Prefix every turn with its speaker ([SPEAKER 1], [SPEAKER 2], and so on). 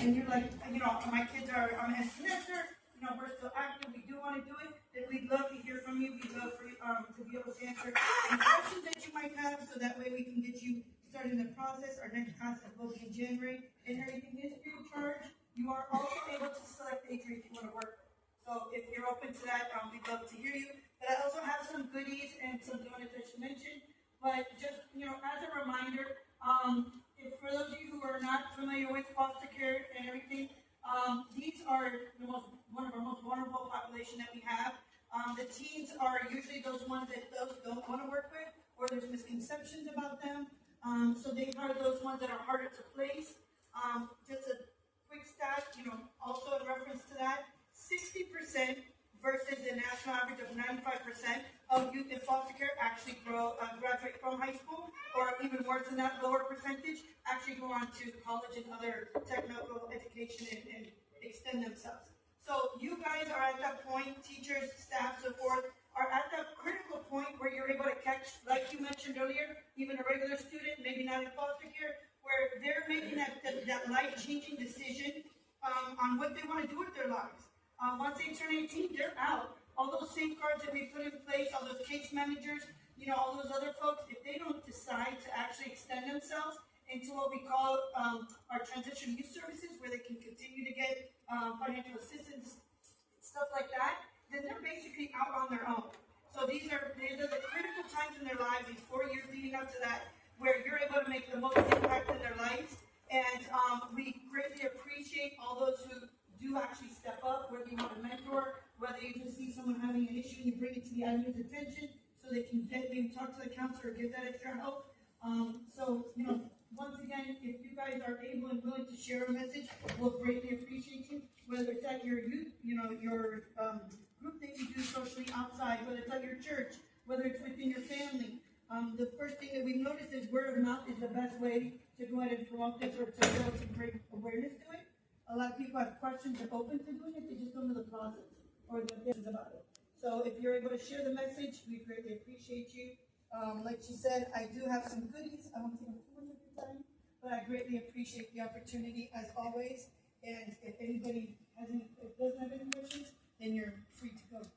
[SPEAKER 1] and you're like, my kids are, I'm a semester, we're still active, we do want to do it, then we'd love to hear from you. We'd love for you to be able to answer any questions that you might have, so that way we can get you started in the process. Our next class will be in January, and everything is free of charge. You are also able to select age group you want to work with. So if you're open to that, we'd love to hear you. But I also have some goodies and some donuts I should mention. But just, as a reminder, if for those of you who are not familiar with foster care and everything, these are one of our most vulnerable population that we have. The teens are usually those ones that those don't want to work with, or there's misconceptions about them. So they are those ones that are harder to place. Just a quick stat, also in reference to that, 60% versus the national average of 95% of youth in foster care actually graduate from high school, or even worse than that, lower percentage actually go on to college and other technical education and extend themselves. So you guys are at that point, teachers, staff, so forth, are at that critical point where you're able to catch, like you mentioned earlier, even a regular student, maybe not in foster care, where they're making that life-changing decision on what they want to do with their lives. Once they turn 18, they're out. All those safeguards that we put in place, all those case managers, all those other folks, if they don't decide to actually extend themselves into what we call our transition youth services, where they can continue to get financial assistance, stuff like that, then they're basically out on their own. So these are the critical times in their lives, these 4 years leading up to that, where you're able to make the most impact in their lives. And we greatly appreciate all those who do actually step up, whether you want a mentor, whether you just see someone having an issue and you bring it to the admin's attention so they can maybe talk to the counselor or give that extra help. Once again, if you guys are able and willing to share a message, we'll greatly appreciate you. Whether it's at your youth, your group that you do socially outside, whether it's at your church, whether it's within your family. The first thing that we've noticed is word of mouth is the best way to go ahead and promote this, or to build some great awareness to it. A lot of people have questions and open to doing it, they just don't know the process or the things about it. So if you're able to share the message, we greatly appreciate you. Like she said, I do have some goodies. I won't take up too much of your time, but I greatly appreciate the opportunity as always. And if anybody doesn't have any questions, then you're free to go.